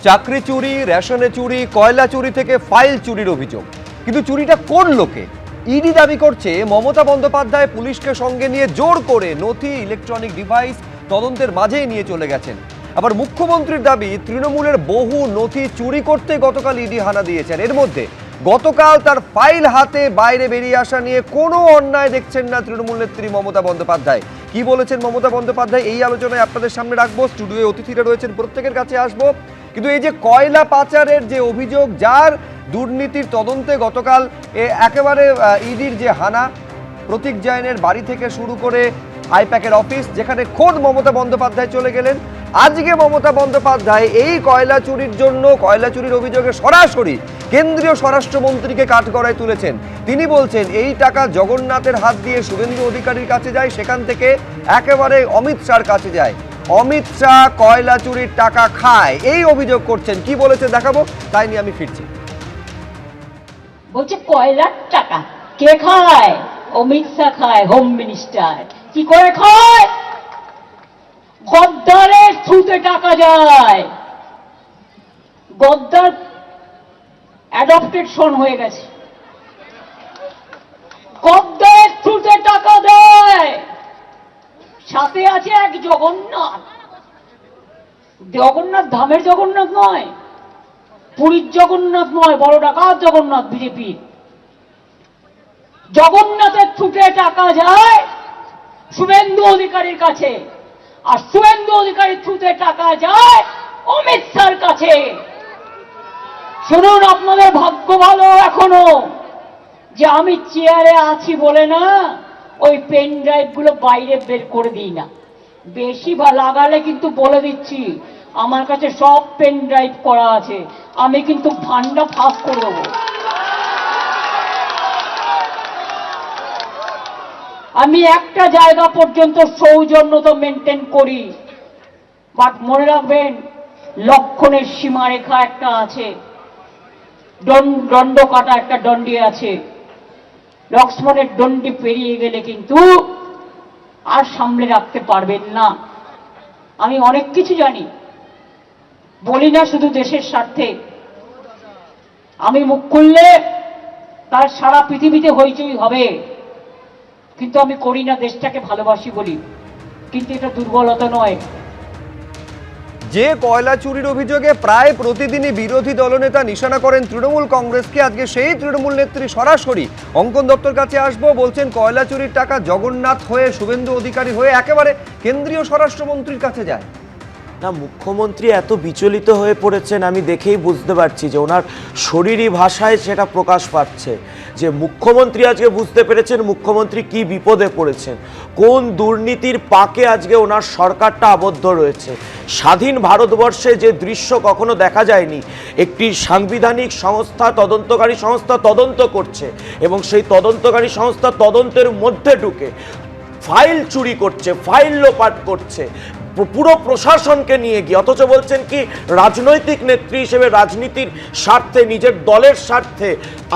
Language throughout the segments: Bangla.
চাকরি চুরি, রেশনে চুরি, কয়লা চুরি থেকে ফাইল চুরির অভিযোগ। কিন্তু চুরিটা কোন লোকে? ইডি দাবি করছে মমতা বন্দ্যোপাধ্যায় পুলিশকে সঙ্গে নিয়ে জোর করে নথি, ইলেকট্রনিক ডিভাইস তদন্তের মাঝেই নিয়ে চলে গেছেন। আবার মুখ্যমন্ত্রীর দাবি তৃণমূলের বহু নথি চুরি করতে গতকাল ইডি হানা দিয়েছেন। এর মধ্যে গতকাল তার ফাইল হাতে বাইরে বেরিয়ে আসা নিয়ে কোনো অন্যায় দেখছেন না তৃণমূল নেত্রী মমতা বন্দ্যোপাধ্যায়। কি বলেছেন মমতা বন্দ্যোপাধ্যায় এই আলোচনায় আপনাদের সামনে রাখবো। স্টুডিওয়ে অতিথিরা রয়েছেন, প্রত্যেকের কাছে আসবো। কিন্তু এই যে কয়লা পাচারের যে অভিযোগ, যার দুর্নীতির তদন্তে গতকাল একেবারে ইডির যে হানা, প্রতীক জৈনের বাড়ি থেকে শুরু করে আইপ্যাকের অফিস, যেখানে খোদ মমতা বন্দ্যোপাধ্যায় চলে গেলেন। আজকে মমতা বন্দ্যোপাধ্যায় এই কয়লা চুরির জন্য, কয়লা চুরির অভিযোগে সরাসরি কেন্দ্রীয় স্বরাষ্ট্রমন্ত্রীকে কাঠগড়ায় তুলেছেন। তিনি বলছেন এই টাকা জগন্নাথের হাত দিয়ে শুভেন্দু অধিকারীর কাছে যায়, সেখান থেকে একেবারে অমিত শাহর কাছে যায়। অমিত শাহ কয়লা চুরির টাকা খায়, এই অভিযোগ করছেন। কি বলেছে দেখাবো, তাই নিয়ে আমি ফিরছি। বলছে কয়লার টাকা কে খায়? অমিত শাহ খায়, হোম মিনিস্টার। কি করে খায়? গদ্দারের থ্রুতে টাকা যায়। গদ্দার অ্যাডপ্টেড সন হয়ে গেছে, গদ্দারের থ্রুতে টাকা দেয়। সাথে আছে এক জগন্নাথ। জগন্নাথ ধামের জগন্নাথ নয়, পুরীর জগন্নাথ নয়, বড় ডাকাত জগন্নাথ বিজেপির। জগন্নাথের থ্রুতে টাকা যায় শুভেন্দু অধিকারীর কাছে, আর শুভেন্দু অধিকারীর থ্রুতে টাকা যায় অমিত শাহর কাছে। শুনুন, আপনাদের ভাগ্য ভালো এখনো যে আমি চেয়ারে আছি বলে না ওই পেন ড্রাইভ গুলো বাইরে বের করে দিই না। বেশি লাগালে কিন্তু বলে দিচ্ছি, আমার কাছে সব পেন ড্রাইভ করা আছে, আমি কিন্তু ভান্ডা ফাঁস করে দেবো। আমি একটা জায়গা পর্যন্ত সৌজন্যতা মেনটেন করি, বাট মনে রাখবেন লক্ষণের সীমারেখা একটা আছে, দণ্ড কাটা একটা দণ্ডি আছে। লক্ষ্মণের দণ্ডি পেরিয়ে গেলে কিন্তু আর সামলে রাখতে পারবেন না। আমি অনেক কিছু জানি, বলি না শুধু দেশের স্বার্থে। আমি মুখ খুললে তার সারা পৃথিবীতে হইচই হবে, কিন্তু আমি করি না, দেশটাকে ভালোবাসি বলি। কিন্তু এটা দুর্বলতা নয়। যে কয়লা চুরির অভিযোগে প্রায় প্রতিদিনই বিরোধী দলনেতা নিশানা করেন তৃণমূল কংগ্রেসকে, আজকে সেই তৃণমূল নেত্রী সরাসরি অঙ্কন দত্তর কাছে আসবো। বলছেন কয়লা চুরির টাকা জগন্নাথ হয়ে, শুভেন্দু অধিকারী হয়ে একেবারে কেন্দ্রীয় স্বরাষ্ট্রমন্ত্রীর কাছে যায়। না, মুখ্যমন্ত্রী এত বিচলিত হয়ে পড়েছেন, আমি দেখেই বুঝতে পারছি যে ওনার শরীরী ভাষায় সেটা প্রকাশ পাচ্ছে যে মুখ্যমন্ত্রী আজকে বুঝতে পেরেছেন মুখ্যমন্ত্রী কি বিপদে পড়েছেন, কোন দুর্নীতির পাকে আজকে ওনার সরকারটা আবদ্ধ রয়েছে। স্বাধীন ভারতবর্ষে যে দৃশ্য কখনো দেখা যায়নি, একটি সাংবিধানিক সংস্থা, তদন্তকারী সংস্থা তদন্ত করছে এবং সেই তদন্তকারী সংস্থা তদন্তের মধ্যে ঢুকে ফাইল চুরি করছে, ফাইল লোপাট করছে পুরো প্রশাসনকে নিয়ে গিয়ে, অথচ বলছেন কি রাজনৈতিক নেত্রী হিসেবে রাজনীতির স্বার্থে, নিজের দলের স্বার্থে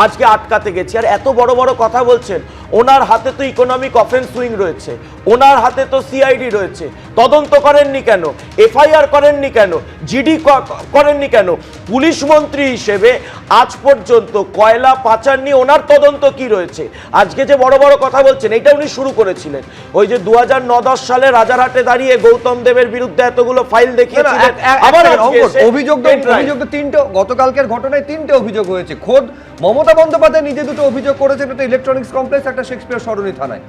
আজকে আটকাতে গেছি। আর এত বড় বড় কথা বলছেন। ওনার হাতে তো ইকোনমিক অফেন্স উইং রয়েছে, ওনার হাতে তো সিআইডি রয়েছে। তদন্ত করেননি কেন? এফআইআর করেননি কেন? জিডি করেননি কেন? পুলিশ মন্ত্রী হিসেবে আজ পর্যন্ত কয়লা পাচার নিয়ে ওনার তদন্ত কি রয়েছে? আজকে যে বড় বড় কথা বলছেন, এটা উনি শুরু করেছিলেন ওই যে 2009-10 সালে রাজারহাটে দাঁড়িয়ে গৌতম দেবের বিরুদ্ধে এতগুলো ফাইল দেখিয়েছিলেন। আবার অভিযোগ তো তিনটে, গতকালকের ঘটনায় তিনটে অভিযোগ হয়েছে। খোদ মমতা বন্দ্যোপাধ্যায় নিজে দুটো অভিযোগ করেছেন, একটা ইলেকট্রনিক্স কমপ্লেক্স, একটা শেক্সপিয়ার সরণি থানায়।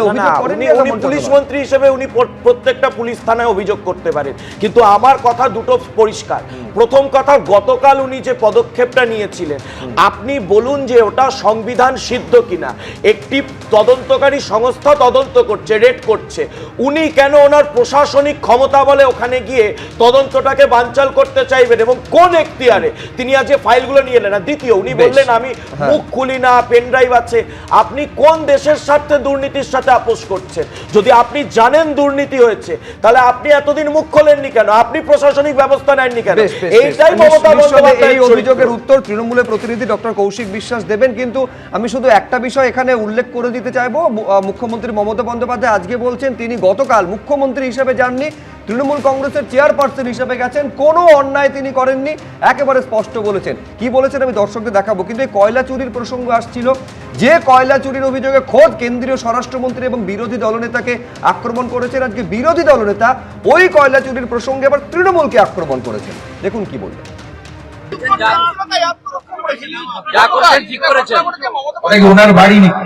উনি পুলিশ মন্ত্রী হিসেবে উনি প্রত্যেকটা পুলিশ থানায় অভিযোগ করতে পারেন, কিন্তু আমার কথা দুটো পরিষ্কার। প্রথম কথা, গতকাল উনি যে পদক্ষেপটা নিয়েছিলেন, আপনি বলুন যে ওটা সংবিধান সিদ্ধ কিনা। একটি তদন্তকারী সংস্থা তদন্ত করছে, রেড করছে, উনি কেন ওনার প্রশাসনিক ক্ষমতা বলে ওখানে গিয়ে তদন্তটাকে বানচাল করতে চাইবেন এবং কোন এখতিয়ারে তিনি আজকে ফাইলগুলো নিয়ে এলেন? দ্বিতীয়, উনি বললেন আমি মুখ খুলি না, পেন ড্রাইভ আছে। আপনি কোন দেশের স্বার্থে দুর্নীতির সাথে আপোষ করছেন? যদি আপনি জানেন দুর্নীতি হয়েছে, তাহলে আপনি এতদিন মুখ খোলেননি কেন? আপনি প্রশাসনিক ব্যবস্থা নেননি কেন? এইটাই মমতা বন্দ্যোপাধ্যায়ের অভিযোগের উত্তর তৃণমূলের প্রতিনিধি ডক্টর কৌশিক বিশ্বাস দেবেন। কিন্তু আমি শুধু একটা বিষয় এখানে উল্লেখ করে দিতে চাইবো। মুখ্যমন্ত্রী মমতা বন্দ্যোপাধ্যায় আজকে বলছেন তিনি গতকাল মুখ্যমন্ত্রী হিসেবে যাননি, তৃণমূল কংগ্রেসের চেয়ারপারসন হিসেবে গেছেন, কোনো অন্যায় তিনি করেননি, একেবারে স্পষ্ট বলেছেন। কি বলেছেন আমি দর্শকদের দেখাবো, কিন্তু এই কয়লা চুরির প্রসঙ্গ আসছিল, যে কয়লা চুরির অভিযোগে খোদ কেন্দ্রীয় স্বরাষ্ট্রমন্ত্রী এবং বিরোধী দলনেতাকে আক্রমণ করেছেন, আজকে বিরোধী দলনেতা ওই কয়লা চুরির প্রসঙ্গে আবার তৃণমূলকে আক্রমণ করেছেন। দেখুন কি বললেন। ওনার বাড়ি নাকি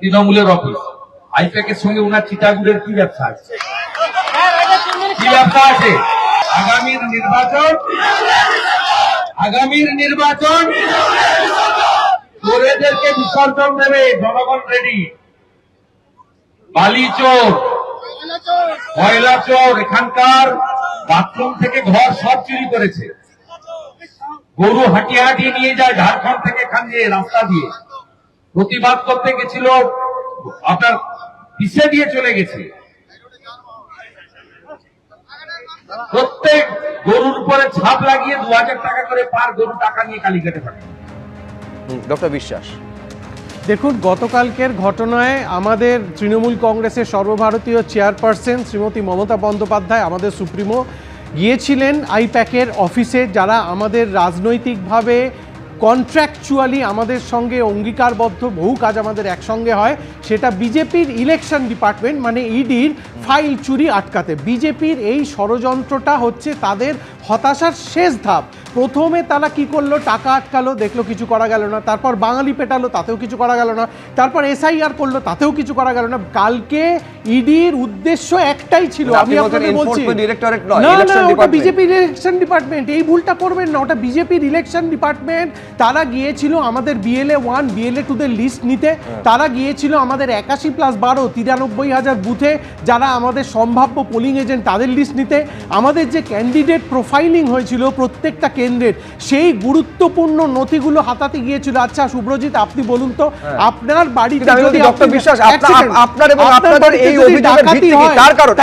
তৃণমূলের অফিস, আইপ্যাকের সঙ্গে ওনার চিটাগুড়ের কি ব্যবসা আছে? কি ব্যবসা আছে? আগামীর নির্বাচন চোরেদেরকে বিসর্জন দেবে জনগণ রেডি। বালি চোর, কয়লা চোর, এখানকার বাথরুম থেকে ঘর সব চুরি করেছে। গরু হাঁটিয়ে হাঁটিয়ে নিয়ে যায় ঝাড়খণ্ড থেকে এখান দিয়ে রাস্তা দিয়ে, প্রতিবাদ করতে গেছিল, আপনার পিছে দিয়ে চলে গেছে। প্রত্যেক গরুর উপরে ছাপ লাগিয়ে 2000 টাকা করে পার গরু টাকা নিয়ে কালীঘাটে থাকে। ডক্টর বিশ্বাস, দেখুন, গতকালকের ঘটনায় আমাদের তৃণমূল কংগ্রেসের সর্বভারতীয় চেয়ারপারসন শ্রীমতী মমতা বন্দ্যোপাধ্যায়, আমাদের সুপ্রিমো, গিয়েছিলেন আইপ্যাকের অফিসে, যারা আমাদের রাজনৈতিকভাবে কন্ট্রাকচুয়ালি আমাদের সঙ্গে অঙ্গীকারবদ্ধ, বহু কাজ আমাদের একসঙ্গে হয়, সেটা বিজেপির ইলেকশন ডিপার্টমেন্ট মানে ইডির ফাইল চুরি আটকাতে। বিজেপির এই ষড়যন্ত্রটা হচ্ছে তাদের হতাশার শেষ ধাপ। প্রথমে তারা কি করলো, টাকা আটকালো, দেখলো কিছু করা গেল না, তারপর বাঙালি পেটালো, তাতেও কিছু করা গেল না, তারপর এসআইআর করলো, তাতেও কিছু করা গেল না। কালকে ইডির উদ্দেশ্য একটাই ছিল, আমি আপনাদের বলছি, না না, ওটা বিজেপির ইলেকশন ডিপার্টমেন্ট, এই ভুলটা করবেন না, ওটা বিজেপির ইলেকশন ডিপার্টমেন্ট। তারা গিয়েছিল আমাদের BLA 1 BLA 2 দের লিস্ট নিতে, তারা গিয়েছিল আমাদের 81+12 93,000 বুথে যারা আমাদের সম্ভাব্য পোলিং এজেন্ট তাদের লিস্ট নিতে, আমাদের যে ক্যান্ডিডেট প্রোফাইলিং হয়েছিল প্রত্যেকটা কেন্দ্রের সেই গুরুত্বপূর্ণ নথিগুলো হাতাতে গিয়েছিল। আচ্ছা সুব্রজিৎ, আপনি বলুন তো, আপনার বাড়িতে যদি আপনার এবং আপনাদের এই অভিযোগের ভিত্তি কি, তার কারণ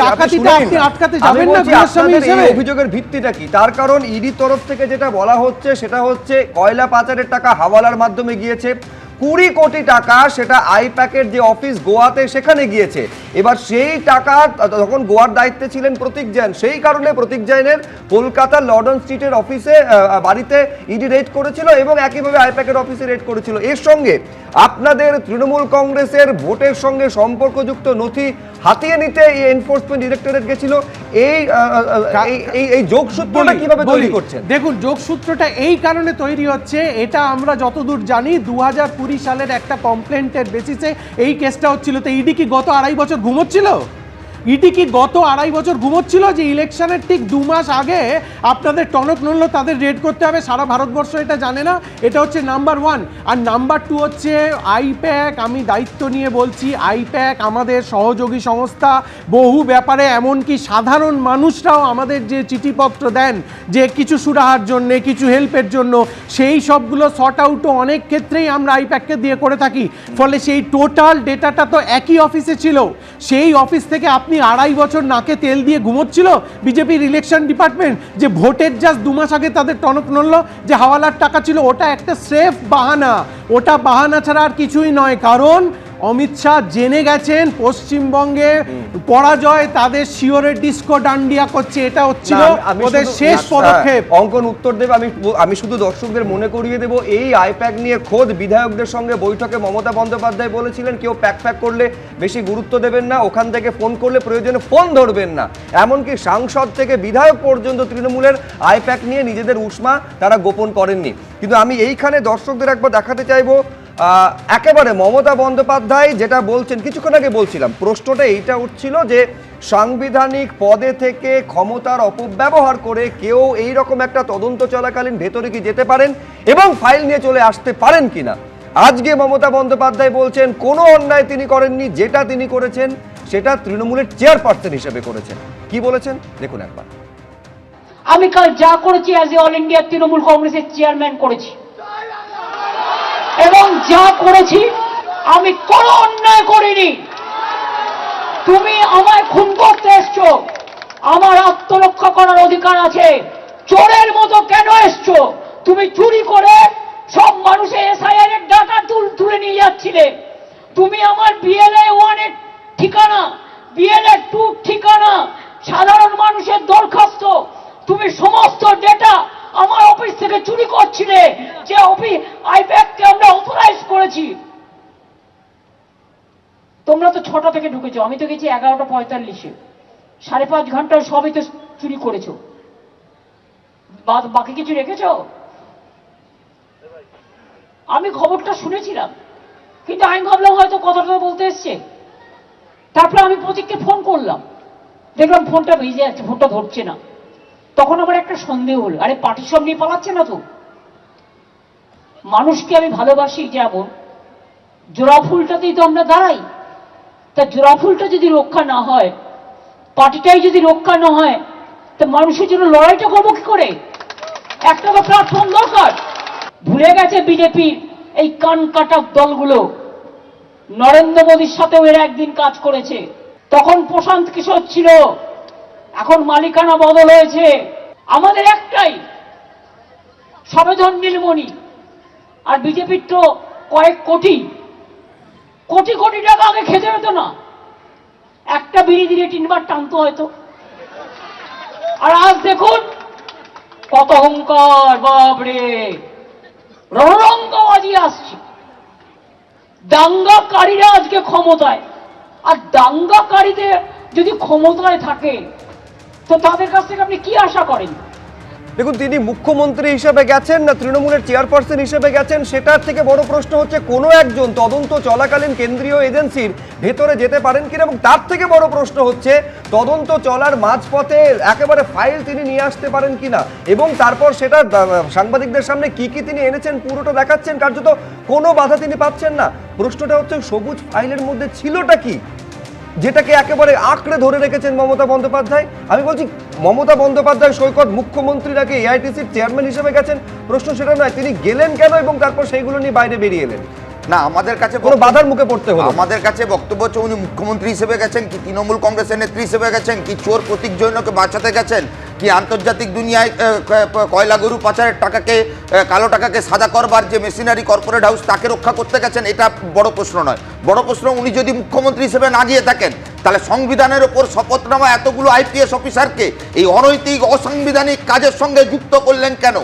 ডাকাতিটা আপনি আটকাতে যাবেন না গৃহস্বামী হিসেবে? অভিযোগের ভিত্তিটা কি? তার কারণ ইডি তরফ থেকে যেটা বলা হচ্ছে সেটা হচ্ছে কয়লা পাচারের টাকা হাওয়ালার মাধ্যমে গিয়েছে, 20 কোটি টাকা সেটা আইপ্যাকের যে অফিস গোয়াতে সেখানে গিয়েছে। এবার সেই টাকা যখন গোয়ার দায়িত্বে ছিলেন প্রতীক জৈন, সেই কারণে প্রতীক জৈনের কলকাতার লর্ডন স্ট্রিটের অফিসে বাড়িতে ইডি রেড করেছিল এবং একইভাবে আইপ্যাকের অফিসে রেড করেছিল। এর সঙ্গে আপনাদের তৃণমূল কংগ্রেসের ভোটের সঙ্গে সম্পর্কযুক্ত নথি হাতিয়ে নিতে এই এনফোর্সমেন্ট ডিরেক্টরেট গেছিল। এই যোগসূত্রটা কিভাবে তৈরি করছেন? দেখুন, যোগসূত্রটা এই কারণে তৈরি হচ্ছে, এটা আমরা যতদূর জানি 2020 সালের একটা কমপ্লেন্টের বেসিসে এই কেসটা হচ্ছিল। তো ইডি কি গত 2.5 বছর ঘুমোচ্ছিল? ইডি কি গত 2.5 বছর ঘুমোচ্ছিল যে ইলেকশনের ঠিক 2 মাস আগে আপনাদের টনক নড়ল, তাদের রেড করতে হবে? সারা ভারতবর্ষ এটা জানে না? এটা হচ্ছে নাম্বার 1। আর নাম্বার 2 হচ্ছে আইপ্যাক। আমি দায়িত্ব নিয়ে বলছি, আইপ্যাক আমাদের সহযোগী সংস্থা, বহু ব্যাপারে এমনকি সাধারণ মানুষরাও আমাদের যে চিঠিপত্র দেন যে কিছু সুরাহার জন্য, কিছু হেল্পের জন্য, সেই সবগুলো শর্ট আউটও অনেক ক্ষেত্রেই আমরা আইপ্যাককে দিয়ে করে থাকি। ফলে সেই টোটাল ডেটাটা তো একই অফিসে ছিল। সেই অফিস থেকে আপনি 2.5 বছর নাকে তেল দিয়ে ঘুমোচ্ছিল বিজেপির ইলেকশন ডিপার্টমেন্ট যে ভোটের জাস্ট 2 মাস আগে তাদের টনক নড়ল যে হাওয়ালার টাকা ছিল? ওটা একটা স্রেফ বাহানা, ওটা বাহানা ছাড়া আর কিছুই নয়। কারণ অমিত শাহ জেনে গেছেন পশ্চিমবঙ্গে পরাজয় তাদের শিওরে ডিস্কো ডান্ডিয়া করছে, এটা হচ্ছিল ওদের শেষ পদক্ষেপ। অঙ্কন উত্তর দেবে, আমি শুধু দর্শকদের মনে করিয়ে দেব, এই আইপ্যাক নিয়ে খোদ বিধায়কদের সঙ্গে বৈঠকে মমতা বন্দ্যোপাধ্যায় বলেছিলেন কেউ প্যাক করলে বেশি গুরুত্ব দেবেন না, ওখান থেকে ফোন করলে প্রয়োজনে ফোন ধরবেন না। এমনকি সাংসদ থেকে বিধায়ক পর্যন্ত তৃণমূলের আইপ্যাক নিয়ে নিজেদের উষ্মা তারা গোপন করেননি। কিন্তু আমি এইখানে দর্শকদের একবার দেখাতে চাইবো, একেবারে মমতা বন্দ্যোপাধ্যায় যেটা বলছেন, কিছুক্ষণ আগে বলছিলাম, প্রশ্নটা এইটা উঠছিল যে সাংবিধানিক পদে থেকে ক্ষমতার অপব্যবহার করে কেউ এই রকম একটা তদন্ত চলাকালীন ভেতরে কি যেতে পারেন এবং ফাইল নিয়ে চলে আসতে পারেন কিনা। আজকে মমতা বন্দ্যোপাধ্যায় বলছেন কোনো অন্যায় তিনি করেননি, যেটা তিনি করেছেন সেটা তৃণমূলের চেয়ারপারসন হিসেবে করেছেন। কি বলেছেন দেখুন একবার। আমি কাল যা করেছি as a all India Trinamool কংগ্রেসের চেয়ারম্যান করেছি, এবং যা করেছি আমি কোনো অন্যায় করিনি। তুমি আমায় খুন করতে এসছো, আমার আত্মরক্ষা করার অধিকার আছে। চোরের মতো কেন এসছো? তুমি চুরি করে সব মানুষের এসআইআর এর ডাটা তুলে নিয়ে যাচ্ছিলে। তুমি আমার BLA 1 এর ঠিকানা, BLA 2 ঠিকানা, করছিলে যে আইপ্যাককে আমরা অথরাইজ করেছি। তোমরা তো 6টা থেকে ঢুকেছো, আমি তো গেছি 11:45-এ, 5.5 ঘন্টার সবই তো চুরি করেছো, বাকি কিছু রেখেছো? আমি খবরটা শুনেছিলাম, কিন্তু আমি ভাবলাম হয়তো কথাটা বলতে এসছে। তারপরে আমি প্রতীককে ফোন করলাম, দেখলাম ফোনটা ভিজে যাচ্ছে, ফোনটা ধরছে না। তখন আমার একটা সন্দেহ হলো, আরে পার্টি সব নিয়ে পালাচ্ছে না তো? মানুষকে আমি ভালোবাসি যেমন, জোড়া ফুলটাতেই তো আমরা দাঁড়াই। তা জোড়া ফুলটা যদি রক্ষা না হয়, পার্টিটাই যদি রক্ষা না হয়, তা মানুষের জন্য লড়াইটা করবো কি করে? একটা তো প্ল্যাটফর্ম দরকার। ভুলে গেছে বিজেপির এই কান কাটা দলগুলো, নরেন্দ্র মোদীর সাথেও এরা একদিন কাজ করেছে, তখন প্রশান্ত কিশোর ছিল, এখন মালিকানা বদল হয়েছে। আমাদের একটাই সবেধন নীলমণি, আর বিজেপির তো কয়েক কোটি কোটি কোটি টাকা আগে খেতে হতো না, একটা বিড়ি দিলে 3বার টানতো হয়তো। আর আজ দেখুন কত অহংকার, বাবরে রণরঙ্গবাজি আসছে। দাঙ্গাকারীরা আজকে ক্ষমতায়, আর দাঙ্গাকারীদের যদি ক্ষমতায় থাকে তো তাদের কাছ থেকে আপনি কি আশা করেন? দেখুন, তিনি মুখ্যমন্ত্রী হিসেবে গেছেন না তৃণমূলের চেয়ারপারসন হিসেবে গেছেন, সেটার থেকে বড় প্রশ্ন হচ্ছে কোনো একজন তদন্ত চলাকালীন কেন্দ্রীয় এজেন্সির ভেতরে যেতে পারেন কিনা, এবং তার থেকে বড় প্রশ্ন হচ্ছে তদন্ত চলার মাঝপথে একেবারে ফাইল তিনি নিয়ে আসতে পারেন কিনা, এবং তারপর সেটা সাংবাদিকদের সামনে কি কি তিনি এনেছেন পুরোটা দেখাচ্ছেন, কার্যত কোনো বাধা তিনি পাচ্ছেন না। প্রশ্নটা হচ্ছে সবুজ ফাইলের মধ্যে ছিলটা কি, যেটাকে একেবারে আঁকড়ে ধরে রেখেছেন মমতা বন্দ্যোপাধ্যায়। আমি বলছি মমতা বন্দ্যোপাধ্যায় সৈকত মুখ্যমন্ত্রী নাকি এআইটিসির চেয়ারম্যান হিসেবে গেছেন, প্রশ্ন সেটা নয়, তিনি গেলেন কেন এবং তারপর সেইগুলো নিয়ে বাইরে বেরিয়ে এলেন। না, আমাদের কাছে কোনো বাধার মুখে পড়তে হলো? আমাদের কাছে বক্তব্য হচ্ছে উনি মুখ্যমন্ত্রী হিসেবে গেছেন, কি তৃণমূল কংগ্রেসের নেত্রী হিসেবে গেছেন, কি চোর প্রতীক জৈনকে বাঁচাতে গেছেন, কি আন্তর্জাতিক দুনিয়ায় কয়লা গরু পাচারের টাকাকে, কালো টাকাকে সাদা করবার যে মেশিনারি কর্পোরেট হাউস তাকে রক্ষা করতে গেছেন, এটা বড় প্রশ্ন নয়। বড় প্রশ্ন, উনি যদি মুখ্যমন্ত্রী হিসেবে না গিয়ে থাকেন তাহলে সংবিধানের ওপর শপথনামা এতগুলো আইপিএস অফিসারকে এই অনৈতিক অসাংবিধানিক কাজের সঙ্গে যুক্ত করলেন কেন?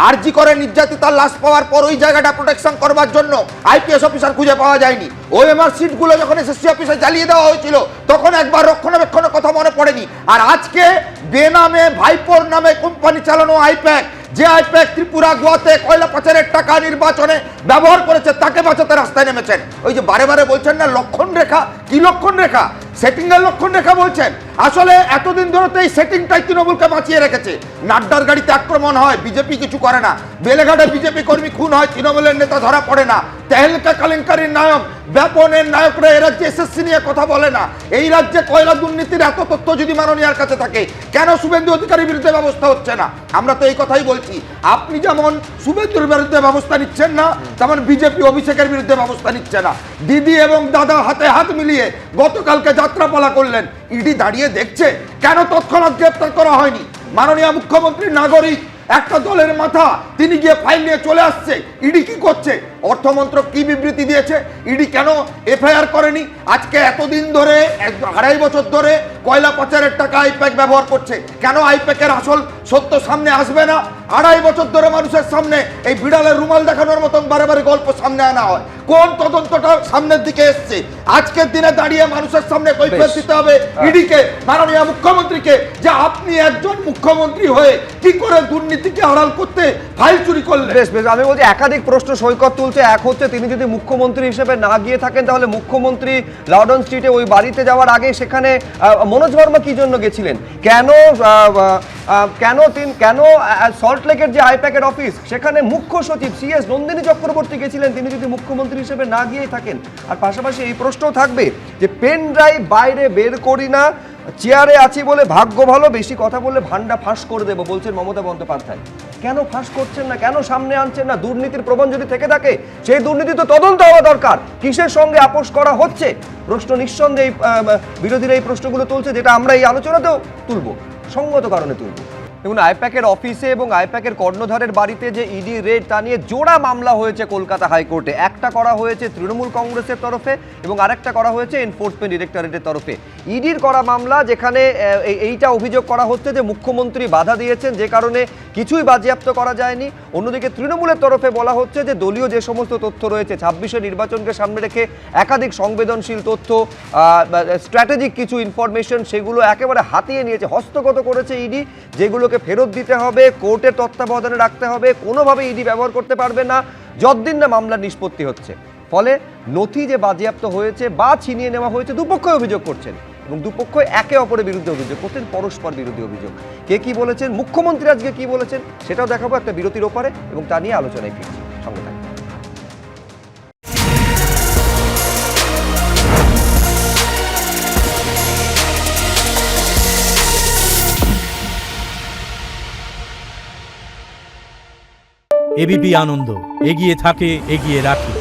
আরজি করে নির্যাতিতার লাশ পাওয়ার পর ওই জায়গাটা প্রোটেকশন করবার জন্য আইপিএস অফিসার খুঁজে পাওয়া যায়নি। ওএমআর সিটগুলো যখন এসএসসি অফিসে জ্বালিয়ে দেওয়া হয়েছিল তখন একবার রক্ষণাবেক্ষণের কথা মনে পড়েনি। আর আজকে বেনামে ভাইপোর নামে কোম্পানি চালানো আইপ্যাক, যে আইপ্যাক ত্রিপুরা গোয়াতে কয়লা পাচারের টাকা নির্বাচনে ব্যবহার করেছে, তাকে বাঁচাতে রাস্তায় নেমেছেন। ওই যে বারে বারে বলছেন না লক্ষণ রেখা, কি লক্ষণ রেখা? সেটিং এর লক্ষণ রেখা বলছেন। আসলে এতদিন ধরে তো এই সেটিংটাই তৃণমূলকে বাঁচিয়ে রেখেছে। নাড্ডার গাড়িতে আক্রমণ হয়, বিজেপি কিছু করে না। বেলেঘাটে বিজেপি কর্মী খুন হয়, তৃণমূলের নেতা ধরা পড়ে না। তেহেলকা কেলেঙ্কারির নায়ক, ব্যাপনের নায়করা এ রাজ্যে এসএসসি নিয়ে কথা বলে না। এই রাজ্যে কয়লা দুর্নীতির এত তথ্য যদি মাননীয়ার কাছে থাকে, কেন শুভেন্দু অধিকারীর বিরুদ্ধে ব্যবস্থা হচ্ছে না? আমরা তো এই কথাই বলছি। আপনি যেমন শুভেন্দুর বিরুদ্ধে ব্যবস্থা নিচ্ছেন না, তেমন বিজেপি অভিষেকের বিরুদ্ধে ব্যবস্থা নিচ্ছে না। দিদি এবং দাদা হাতে হাত মিলিয়ে গতকালকে যাত্রাপালা করলেন, ইডি দাঁড়িয়ে দেখছে কেন তৎক্ষণাৎ গ্রেপ্তার করা হয়নি? মাননীয় মুখ্যমন্ত্রী নাগরিক, একটা দলের মাথা, তিনি গিয়ে ফাইল নিয়ে চলে আসছে। ইডি কি করছে? অর্থমন্ত্রক কি বিবৃতি দিয়েছে? ইডি কেন এফআইআর করেনি? আজকে এতদিন ধরে 2.5 বছর ধরে কয়লা পাচারের টাকা আইপ্যাক ব্যবহার করছে, কেন আইপ্যাকের আসল সত্য সামনে আসবে না? 2.5 বছর ধরে মানুষের সামনে এই বিড়ালের রুমাল দেখানোর মতন বারে বারে গল্প সামনে আনা হয়। কোন তদন্তটা সামনের দিকে এসছে? আজকের দিনে দাঁড়িয়ে মানুষের সামনে কৈফিয়ত দিতে হবে ইডিকে, মাননীয় মুখ্যমন্ত্রীকে, যে আপনি একজন মুখ্যমন্ত্রী হয়ে কি করে দুর্নীতিকে আড়াল করতে ফাইল চুরি করলেন। বেশ বেশ, আমি বলছি একাধিক প্রশ্ন সৈকত তুলছে। এক হচ্ছে, তিনি যদি মুখ্যমন্ত্রী হিসেবে না গিয়ে থাকেন তাহলে মুখ্যমন্ত্রী লর্ডন স্ট্রিটে ওই বাড়িতে যাওয়ার আগে সেখানে মনোজ ভার্মা কি জন্য গেছিলেন? কেন সল্টলেকের যে আইপ্যাকের অফিস সেখানে মুখ্য সচিব সিএস নন্দিনী চক্রবর্তী গেছিলেন তিনি যদি মুখ্যমন্ত্রী হিসেবে না গিয়েই থাকেন? আর পাশাপাশি এই প্রশ্নও থাকবে যে পেন ড্রাইভ বাইরে বের করি না, চেয়ারে আছি বলে ভাগ্য ভালো, বেশি কথা বললে ভান্ডা ফাঁস করে দেবো বলছেন মমতা বন্দ্যোপাধ্যায়। কেন ফাঁস করছেন না, কেন সামনে আনছেন না? দুর্নীতির প্রবণ যদি থেকে থাকে সেই দুর্নীতি তো তদন্ত হওয়া দরকার। কিসের সঙ্গে আপোষ করা হচ্ছে? প্রশ্ন নিঃসন্দেহে বিরোধীরা এই প্রশ্নগুলো তুলছে, যেটা আমরা এই আলোচনাতেও তুলবো, সঙ্গত কারণে তুলবো। দেখুন, আইপ্যাকের অফিসে এবং আইপ্যাকের কর্ণধারের বাড়িতে যে ইডি রেড তা নিয়ে জোড়া মামলা হয়েছে কলকাতা হাইকোর্টে। একটা করা হয়েছে তৃণমূল কংগ্রেসের তরফে এবং আরেকটা করা হয়েছে এনফোর্সমেন্ট ডিরেক্টরেটের তরফে। ইডির করা মামলা, যেখানে এইটা অভিযোগ করা হচ্ছে যে মুখ্যমন্ত্রী বাধা দিয়েছেন, যে কারণে কিছুই বাজেয়াপ্ত করা যায়নি। অন্যদিকে তৃণমূলের তরফে বলা হচ্ছে যে দলীয় যে সমস্ত তথ্য রয়েছে 26শে নির্বাচনকে সামনে রেখে একাধিক সংবেদনশীল তথ্য, স্ট্র্যাটেজিক কিছু ইনফরমেশন, সেগুলো একেবারে হাতিয়ে নিয়েছে, হস্তগত করেছে ইডি, যেগুলোকে ফেরত দিতে হবে, কোর্টের তত্ত্বাবধানে রাখতে হবে, কোনোভাবে ইডি ব্যবহার করতে পারবে না যতদিন না মামলার নিষ্পত্তি হচ্ছে। ফলে নথি যে বাজেয়াপ্ত হয়েছে বা ছিনিয়ে নেওয়া হয়েছে, দুপক্ষই অভিযোগ করছেন এবং দুপক্ষই একে অপরের বিরুদ্ধে অভিযোগ করছেন, পরস্পর বিরোধী অভিযোগ। কে কি বলেছেন, মুখ্যমন্ত্রী আজকে কি বলেছেন, সেটাও দেখাবো একটা বিরতির ওপারে এবং তা নিয়ে আলোচনায় ফিরছি। সঙ্গে থাকুন। এবিপি আনন্দ, এগিয়ে থাকে, এগিয়ে রাখে।